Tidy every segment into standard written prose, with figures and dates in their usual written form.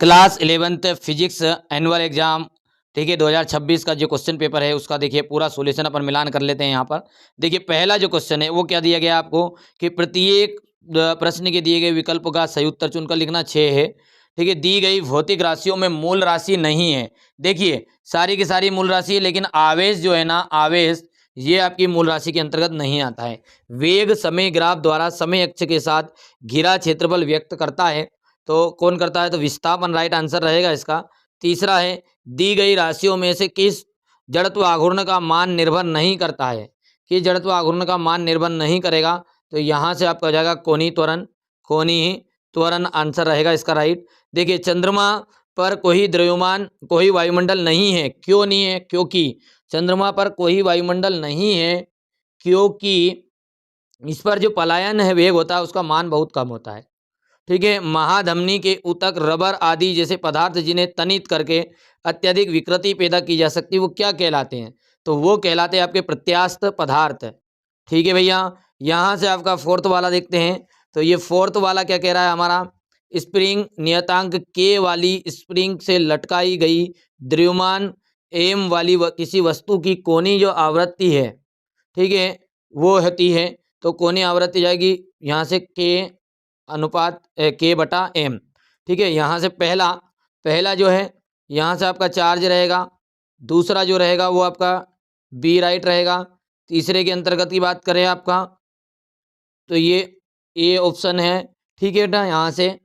Class 11th physics annual exam, ठीक है, 2026 का जो क्वेश्चन पेपर है उसका देखिए पूरा सॉल्यूशन अपन मिलान कर लेते हैं यहाँ पर। देखिए पहला जो क्वेश्चन है वो क्या दिया गया आपको कि प्रत्येक प्रश्न के दिए गए विकल्प का सही उत्तर चुनकर लिखना 6 है। ठीक है, दी गई भौतिक राशियों में मूल राशि नहीं है। देखिए सारी की सारी मूल राशि है, लेकिन आवेश जो है ना, आवेश ये आपकी मूल राशि के अंतर्गत नहीं आता है। वेग समय ग्राफ द्वारा समय अक्ष के साथ घिरा क्षेत्रफल व्यक्त करता है। तो कौन करता है? तो विस्थापन राइट आंसर रहेगा इसका। तीसरा है, दी गई राशियों में से किस जड़त्व आघूर्ण का मान निर्भर नहीं करता है? किस जड़त्व आघूर्ण का मान निर्भर नहीं करेगा? तो यहाँ से आपका हो जाएगा कोणीय त्वरण। कोणीय त्वरण आंसर रहेगा इसका राइट। देखिए चंद्रमा पर कोई द्रव्यमान, कोई वायुमंडल नहीं है। क्यों नहीं है? क्योंकि चंद्रमा पर कोई वायुमंडल नहीं है, क्योंकि इस पर जो पलायन है वेग होता है उसका मान बहुत कम होता है। ठीक है, महाधमनी के ऊतक, रबर आदि जैसे पदार्थ जिन्हें तनित करके अत्यधिक विकृति पैदा की जा सकती है वो क्या कहलाते हैं? तो वो कहलाते हैं आपके प्रत्यास्थ पदार्थ। ठीक है भैया, यहाँ से आपका फोर्थ वाला देखते हैं। तो ये फोर्थ वाला क्या कह रहा है हमारा? स्प्रिंग नियतांक के वाली स्प्रिंग से लटकाई गई द्रव्यमान एम वाली किसी वस्तु की कोणीय जो आवृत्ति है, ठीक है, वो होती है। तो कोणीय आवृत्ति जाएगी यहाँ से के अनुपात के बटा एम। ठीक है, यहाँ से पहला पहला जो है यहाँ से आपका चार्ज रहेगा, दूसरा जो रहेगा वो आपका बी राइट रहेगा। तीसरे के अंतर्गत की बात करें आपका तो ये ए ऑप्शन है। ठीक है बेटा, यहाँ से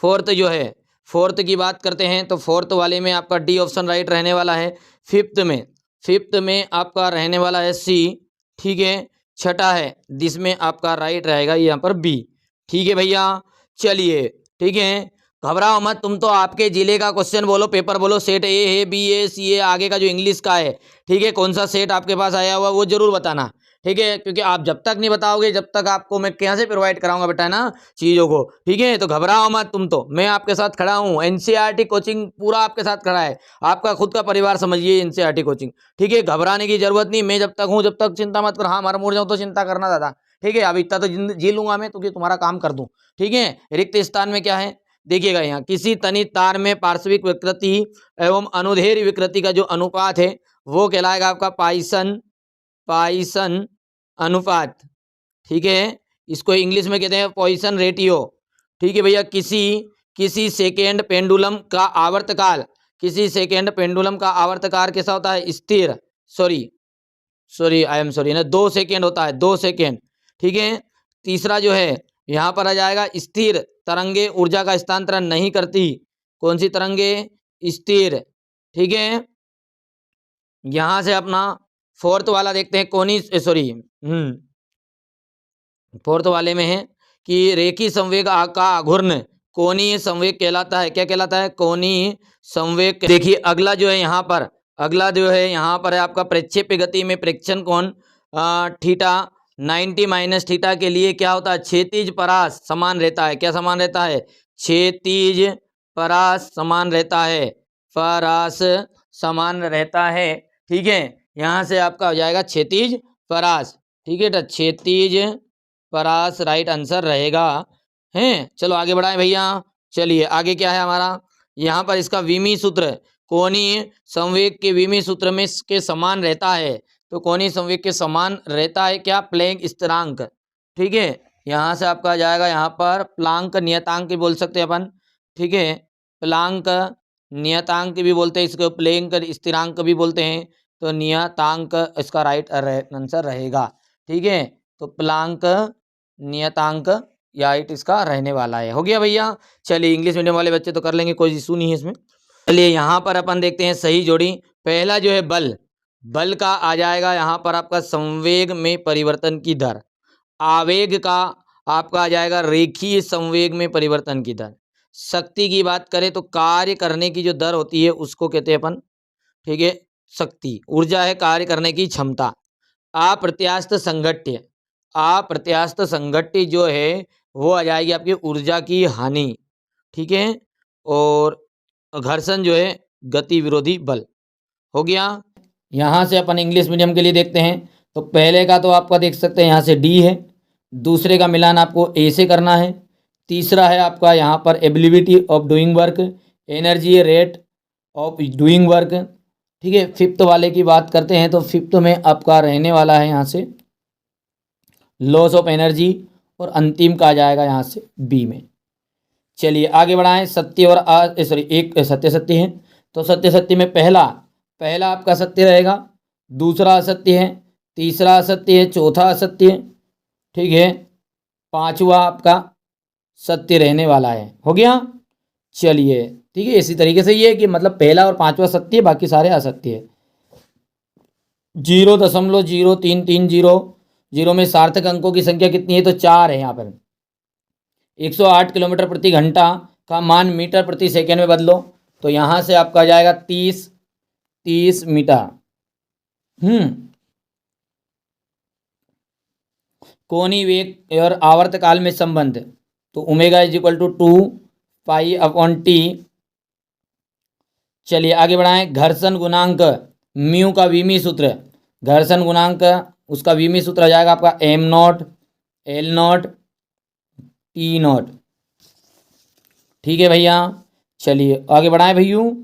फोर्थ जो है, फोर्थ की बात करते हैं तो फोर्थ वाले में आपका डी ऑप्शन राइट रहने वाला है। फिफ्थ में आपका रहने वाला है सी। ठीक है, छठा है जिसमें आपका राइट रहेगा यहाँ पर बी। ठीक है भैया, चलिए ठीक है, घबराओ मत तुम। तो आपके जिले का क्वेश्चन बोलो, पेपर बोलो, सेट ए है, बी ए, सी ए, आगे का जो इंग्लिश का है, ठीक है, कौन सा सेट आपके पास आया हुआ वो जरूर बताना। ठीक है, क्योंकि आप जब तक नहीं बताओगे जब तक आपको मैं कहाँ से प्रोवाइड कराऊंगा बेटा ना चीज़ों को। ठीक है, तो घबराओ मत तुम, तो मैं आपके साथ खड़ा हूँ। एनसीईआरटी कोचिंग पूरा आपके साथ खड़ा है, आपका खुद का परिवार समझिए एनसीईआरटी कोचिंग। ठीक है, घबराने की जरूरत नहीं, मैं जब तक हूँ जब तक चिंता मत कर। हाँ मर मुड़ जाऊँ तो चिंता करना दादा। ठीक है, अब इतना तो जी लूंगा मैं, तो तुम्हारा काम कर दूँ। ठीक है, रिक्त स्थान में क्या है देखिएगा, यहाँ किसी तनित तार में पार्श्विक विकृति एवं अनुदैर्ध्य विकृति का जो अनुपात है वो कहलाएगा आपका पाइसन अनुपात। ठीक है, इसको इंग्लिश में कहते हैं पॉइसन रेटियो। ठीक है भैया, किसी सेकेंड पेंडुलम का आवर्तकाल, किसी सेकेंड पेंडुलम का आवर्तकाल कैसा होता है? स्थिर, सॉरी आई एम सॉरी ना, 2 सेकेंड होता है, 2 सेकेंड। ठीक है, तीसरा जो है यहाँ पर आ जाएगा स्थिर तरंगे ऊर्जा का स्थानांतरण नहीं करती। कौन सी तरंगे? स्थिर। ठीक है, यहाँ से अपना फोर्थ वाला देखते हैं, फोर्थ वाले में है कि रेखी संवेग का आघूर्ण कोणीय संवेग कहलाता है। क्या कहलाता है? कोणीय संवेग। देखिए अगला जो है यहाँ पर, अगला जो है यहाँ पर है आपका प्रक्षेप्य गति में प्रेक्षण कोण थीटा 90 माइनस थीटा के लिए क्या होता है? क्षैतिज परास समान रहता है। क्या समान रहता है? क्षैतिज परास समान रहता है, परास समान रहता है। ठीक है, यहाँ से आपका हो जाएगा क्षैतिज परास। ठीक है, तो क्षैतिज परास राइट आंसर रहेगा। हैं, चलो आगे बढ़ाएं भैया। चलिए आगे क्या है हमारा, यहाँ पर इसका विमी सूत्र कोणीय संवेग के विमी सूत्र में के समान रहता है। तो कोणीय संवेग के समान रहता है क्या? प्लैंक स्थिरांक। ठीक है, यहाँ से आपका जाएगा यहाँ पर प्लांक नियतांक भी बोल सकते हैं अपन। ठीक है, प्लांक नियतांक भी बोलते हैं इसको, प्लैंक स्थिरांक भी बोलते हैं। तो नियतांक इसका राइट आंसर रहेगा। ठीक है, तो प्लांक नियतांक राइट इसका रहने वाला है। हो गया भैया, चलिए इंग्लिश मीडियम वाले बच्चे तो कर लेंगे, कोई इशू नहीं है इसमें। चलिए यहाँ पर अपन देखते हैं सही जोड़ी। पहला जो है बल का आ जाएगा यहाँ पर आपका संवेग में परिवर्तन की दर। आवेग का आपका आ जाएगा रेखीय संवेग में परिवर्तन की दर। शक्ति की बात करें तो कार्य करने की जो दर होती है उसको कहते हैं अपन, ठीक है, शक्ति। ऊर्जा है कार्य करने की क्षमता। अप्रत्यास्थ संघट्य जो है वो आ जाएगी आपकी ऊर्जा की हानि। ठीक है, और घर्षण जो है गति विरोधी बल। हो गया, यहाँ से अपन इंग्लिश मीडियम के लिए देखते हैं। तो पहले का तो आपका देख सकते हैं यहाँ से डी है, दूसरे का मिलान आपको ए से करना है, तीसरा है आपका यहाँ पर ability of doing work, energy rate of doing work. ठीक है, फिफ्थ वाले की बात करते हैं तो फिफ्थ में आपका रहने वाला है यहाँ से लॉस ऑफ एनर्जी, और अंतिम का आ जाएगा यहाँ से बी में। चलिए आगे बढ़ाएं। सत्य और सॉरी एक सत्य सत्य है, तो सत्य सत्य में पहला आपका सत्य रहेगा, दूसरा असत्य है, तीसरा असत्य है, चौथा असत्य है। ठीक है, पांचवा आपका सत्य रहने वाला है। हो गया। चलिए ठीक है, इसी तरीके से ये कि मतलब पहला और पांचवा सत्य है, बाकी सारे असत्य है। 0.0330 में सार्थक अंकों की संख्या कितनी है, तो 4 है यहाँ पर। 108 किलोमीटर प्रति घंटा का मान मीटर प्रति सेकेंड में बदलो, तो यहाँ से आपका आ जाएगा 30 मीटर। कोणीय वेग और आवर्त काल में संबंध, तो omega is equal to 2π/t। चलिए आगे बढ़ाएं। घर्षण गुणांक म्यू का वीमी सूत्र, घर्षण गुणांक उसका वीमी सूत्र आ जाएगा आपका m0 L0 T0। ठीक है भैया, चलिए आगे बढ़ाएं भैयू।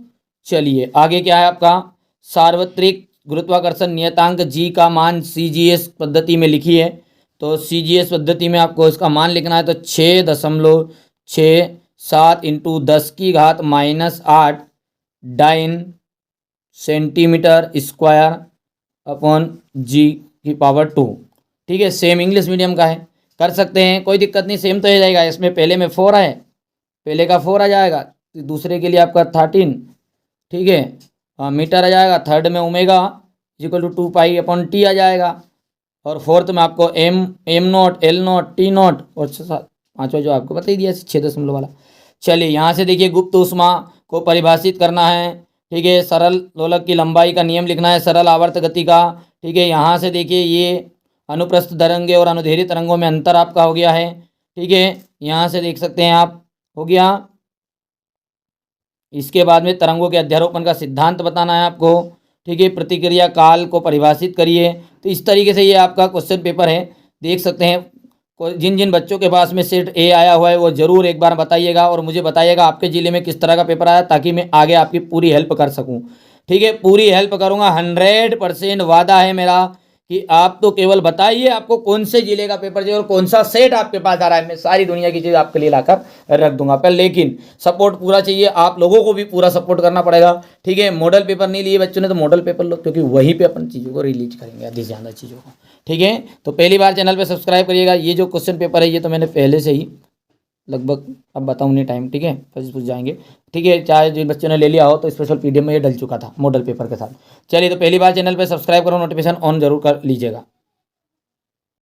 चलिए आगे क्या है आपका, सार्वत्रिक गुरुत्वाकर्षण नियतांक g का मान CGS पद्धति में लिखिए। तो CGS पद्धति में आपको इसका मान लिखना है, तो 6.67 into 10⁻⁻8 dyne centimetre square upon G⁻²। ठीक है, सेम इंग्लिश मीडियम का है, कर सकते हैं, कोई दिक्कत नहीं, सेम तो हो जाएगा। इसमें पहले में 4 है, पहले का 4 आ जाएगा, दूसरे के लिए आपका 13। ठीक है, मीटर आ जाएगा, थर्ड में ओमेगा इक्वल टू 2π/t आ जाएगा, और फोर्थ में आपको m0 L0 T0, और पाँचवा जो आपको बता ही दिया 6 वाला। चलिए यहाँ से देखिए, गुप्त ऊष्मा को परिभाषित करना है। ठीक है, सरल लोलक की लंबाई का नियम लिखना है, सरल आवर्त गति का। ठीक है, यहाँ से देखिए ये अनुप्रस्थ तरंगे और अनुदैर्ध्य तरंगों में अंतर आपका हो गया है। ठीक है, यहाँ से देख सकते हैं आप, हो गया। इसके बाद में तरंगों के अध्यारोपण का सिद्धांत बताना है आपको। ठीक है, प्रतिक्रिया काल को परिभाषित करिए। तो इस तरीके से ये आपका क्वेश्चन पेपर है, देख सकते हैं। जिन जिन बच्चों के पास में सेट ए आया हुआ है वो ज़रूर एक बार बताइएगा, और मुझे बताइएगा आपके ज़िले में किस तरह का पेपर आया, ताकि मैं आगे आपकी पूरी हेल्प कर सकूं। ठीक है, पूरी हेल्प करूंगा, 100% वादा है मेरा कि आप तो केवल बताइए आपको कौन से ज़िले का पेपर चाहिए और कौन सा सेट आपके पास आ रहा है, मैं सारी दुनिया की चीज़ आपके लिए लाकर रख दूंगा। पर लेकिन सपोर्ट पूरा चाहिए, आप लोगों को भी पूरा सपोर्ट करना पड़ेगा। ठीक है, मॉडल पेपर नहीं लिए बच्चों ने तो मॉडल पेपर लो, क्योंकि वहीं पे अपन चीज़ों को रिलीज करेंगे, अधिक ज़्यादा चीज़ों को। ठीक है, तो पहली बार चैनल पर सब्सक्राइब करिएगा। ये जो क्वेश्चन पेपर है ये तो मैंने पहले से ही लगभग, अब बताऊँ नहीं टाइम, ठीक है, फिर पूछ जाएंगे। ठीक है, चाहे जिन बच्चों ने ले लिया हो तो स्पेशल PDF में ये डल चुका था मॉडल पेपर के साथ। चलिए, तो पहली बार चैनल पे सब्सक्राइब करो, नोटिफिकेशन ऑन जरूर कर लीजिएगा।